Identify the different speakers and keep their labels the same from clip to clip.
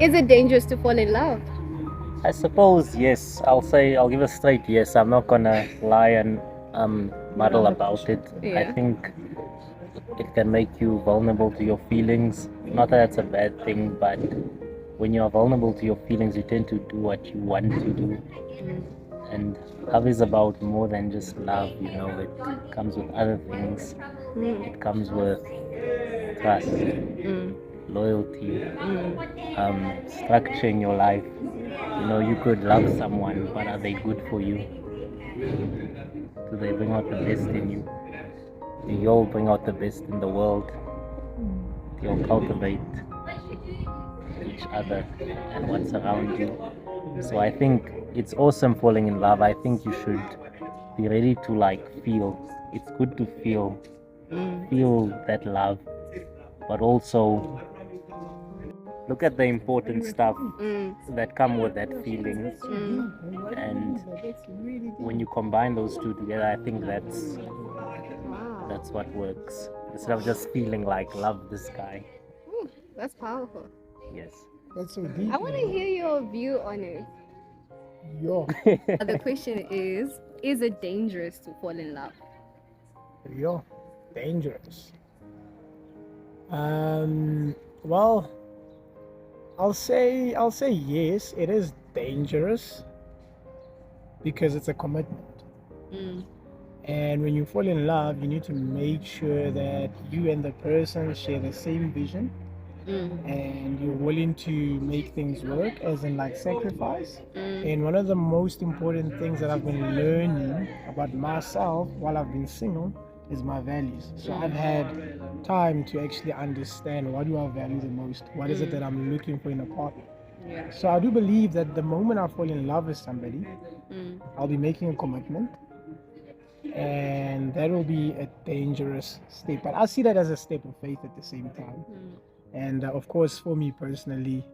Speaker 1: Is it dangerous to fall in love?
Speaker 2: I suppose yes. I'll give a straight yes. I'm not gonna lie and muddle about it.
Speaker 1: Yeah.
Speaker 2: I think it can make you vulnerable to your feelings. Not that it's a bad thing, but when you are vulnerable to your feelings, you tend to do what you want to do. And love is about more than just love, it comes with other things. It comes with trust, loyalty, structure in your life. You could love someone, but are they good for you? Do they bring out the best in you? Do you all bring out the best in the world? Do you all cultivate each other and what's around you? So I think it's awesome falling in love. I think you should be ready to feel. It's good to feel that love, but also look at the important stuff that come with that feeling. And when you combine those two together, I think that's what works. Instead of just feeling like love this guy.
Speaker 1: Ooh, that's powerful.
Speaker 2: Yes.
Speaker 3: That's so deep.
Speaker 1: I want to hear your view on it.
Speaker 3: Yo.
Speaker 1: The question is it dangerous to fall in love?
Speaker 3: Yo. Dangerous. Well, I'll say yes, it is dangerous because it's a commitment. And when you fall in love, you need to make sure that you and the person share the same vision and you're willing to make things work, as in sacrifice. And one of the most important things that I've been learning about myself while I've been single is my values. So I've had time to actually understand, what do I value the most? What is it that I'm looking for in a partner?
Speaker 1: Yeah.
Speaker 3: So I do believe that the moment I fall in love with somebody, I'll be making a commitment, and that will be a dangerous step. But I see that as a step of faith at the same time. And of course, for me personally,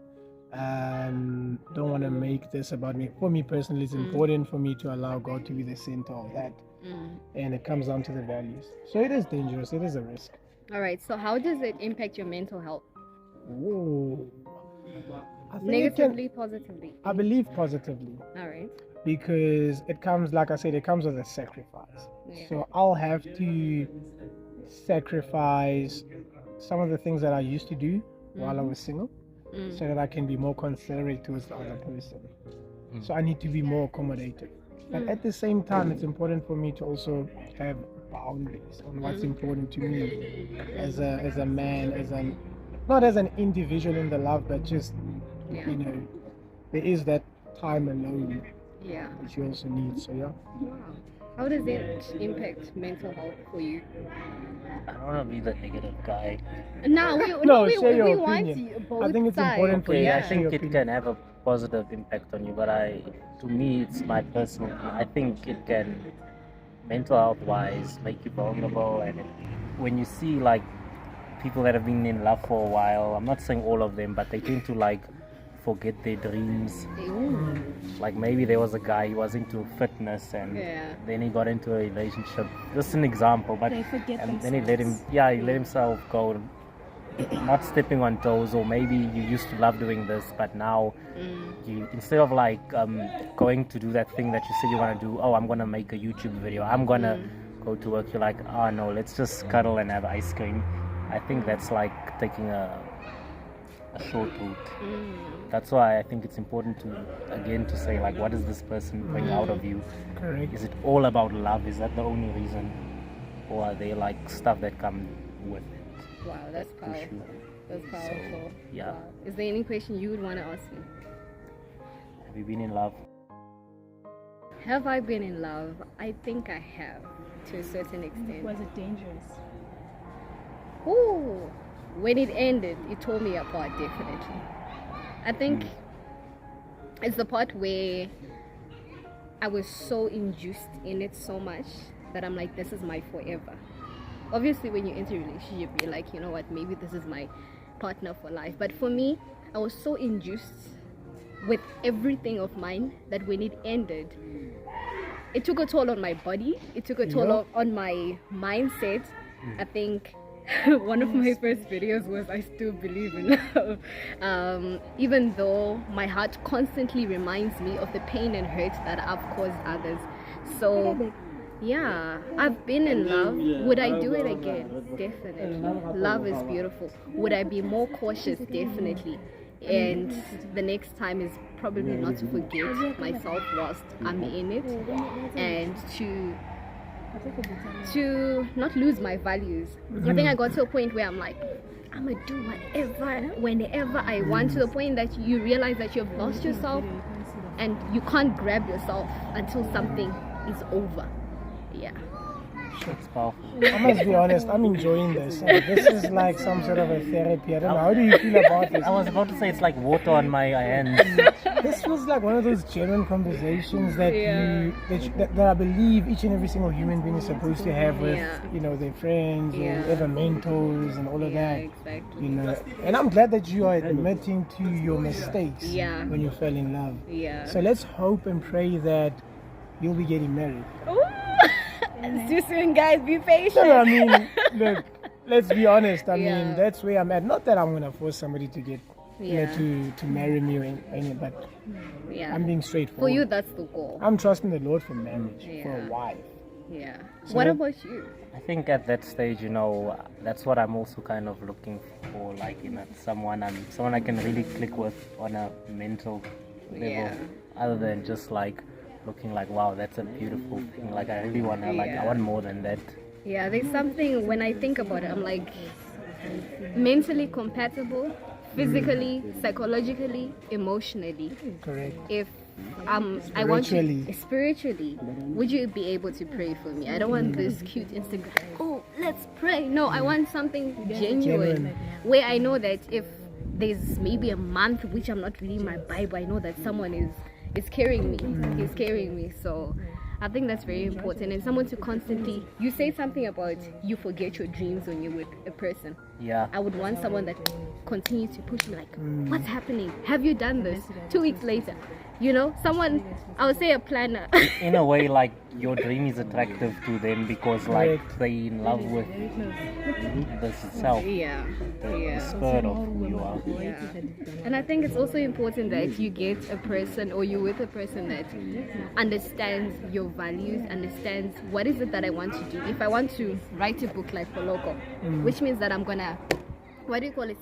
Speaker 3: don't want to make this about me. For me personally, it's important for me to allow God to be the center of that. And it comes down to the values. So it is dangerous. It is a risk.
Speaker 1: All right. So how does it impact your mental health?
Speaker 3: Whoa. I think
Speaker 1: Negatively, positively?
Speaker 3: I believe positively.
Speaker 1: All right.
Speaker 3: Because it comes, like I said, it comes with a sacrifice.
Speaker 1: Yeah.
Speaker 3: So I'll have to sacrifice some of the things that I used to do while I was single, so that I can be more considerate towards the other person. So I need to be more accommodative. But at the same time, it's important for me to also have boundaries on what's important to me as a man, not as an individual in the love, but just there is that time alone that you also need. So
Speaker 1: Wow. How does it impact mental health for you?
Speaker 2: I don't want to be the negative guy.
Speaker 1: No, we
Speaker 3: share your
Speaker 1: want
Speaker 3: opinion.
Speaker 1: you, both
Speaker 3: I think it's
Speaker 1: sides.
Speaker 3: important for you
Speaker 2: Okay,
Speaker 3: to
Speaker 2: I
Speaker 3: share
Speaker 2: think
Speaker 3: your
Speaker 2: it
Speaker 3: opinion.
Speaker 2: can have a positive impact on you, but to me, it's my personal view. I think it can, mental health wise, make you vulnerable. And when you see people that have been in love for a while, I'm not saying all of them, but they tend to forget their dreams. Maybe there was a guy, he was into fitness, and then he got into a relationship. Just an example, but
Speaker 4: They forget
Speaker 2: and
Speaker 4: themselves.
Speaker 2: then he let himself go, not stepping on toes. Or maybe you used to love doing this, but now you, instead of going to do that thing that you said you want to do, I'm gonna make a YouTube video, I'm gonna go to work, you're like, oh no, let's just cuddle and have ice cream. I think that's like taking a short route. That's why I think it's important to say, what does this person bring out of you?
Speaker 3: Correct.
Speaker 2: Is it all about love? Is that the only reason? Or are there stuff that come with it?
Speaker 1: Wow, that's powerful. That's powerful.
Speaker 2: Yeah.
Speaker 1: Wow. Is there any question you would want to ask me?
Speaker 2: Have you been in love?
Speaker 1: Have I been in love? I think I have, to a certain extent.
Speaker 4: Was it dangerous?
Speaker 1: Ooh, when it ended, it tore me apart, definitely. I think it's the part where I was so induced in it so much that I'm like, this is my forever. Obviously, when you enter a relationship, you're like, you know what, maybe this is my partner for life. But for me, I was so induced with everything of mine that when it ended, it took a toll on my body. It took a toll on my mindset. I think one of my first videos was I still believe in love. Even though my heart constantly reminds me of the pain and hurt that I've caused others. So yeah, I've been in love. Would I do it again? Definitely. Love is beautiful. Would I be more cautious? Definitely. And the next time is probably not to forget myself whilst I'm in it, and to not lose my values. I think I got to a point where I'm like, I'm gonna do whatever, whenever I want, to the point that you realize that you've lost yourself and you can't grab yourself until something is over. Yeah.
Speaker 2: It's powerful.
Speaker 3: I must be honest, I'm enjoying this. This is like some sort of a therapy. I don't know. How do you feel about this?
Speaker 2: I was about to say it's like water on my hands.
Speaker 3: This feels like one of those genuine conversations that that I believe each and every single human being is supposed to have with their friends or ever mentors and all of that.
Speaker 1: Exactly.
Speaker 3: And I'm glad that you are admitting to your mistakes when you fell in love.
Speaker 1: Yeah.
Speaker 3: So let's hope and pray that you'll be getting married.
Speaker 1: It's too soon, guys. Be patient.
Speaker 3: No, I mean, look, let's be honest. I mean, that's where I'm at. Not that I'm gonna force somebody to get to marry me or anything, but I'm being straightforward.
Speaker 1: For you, that's the goal.
Speaker 3: I'm trusting the Lord for marriage, for a wife.
Speaker 1: Yeah.
Speaker 3: So
Speaker 1: what about you?
Speaker 2: I think at that stage, that's what I'm also kind of looking for, like, someone I can really click with on a mental level, other than just like looking like, wow, that's a beautiful thing. Like, I really want to, I want more than that.
Speaker 1: Yeah, there's something, when I think about it, I'm like, mentally compatible, physically, psychologically, emotionally.
Speaker 3: Correct.
Speaker 1: If I want to spiritually, would you be able to pray for me? I don't want this cute Instagram, oh, let's pray. No, I want something genuine, where I know that if there's maybe a month which I'm not reading my Bible, I know that someone is carrying me. He's carrying me. So I think that's very important. And someone to constantly, you say something about you forget your dreams when you're with a person.
Speaker 2: Yeah.
Speaker 1: I would want someone that continues to push me, like, what's happening? Have you done this? 2 weeks later. Someone, I would say a planner.
Speaker 2: In a way, like, your dream is attractive to them because, like, they're in love with this itself. The spirit of who you are.
Speaker 1: Yeah. And I think it's also important that you get a person, or you're with a person that understands your values, understands what is it that I want to do. If I want to write a book like Poloko, which means that I'm gonna,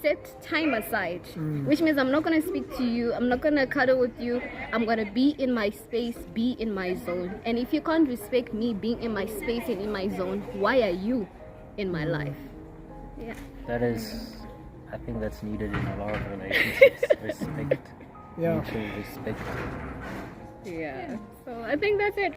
Speaker 1: set time aside, which means I'm not going to speak to you, I'm not going to cuddle with you, I'm going to be in my space, be in my zone. And if you can't respect me being in my space and in my zone, why are you in my life? Yeah.
Speaker 2: That is, I think that's needed in a lot of relationships. Respect. Mutual respect.
Speaker 1: Yeah. So I think that's it.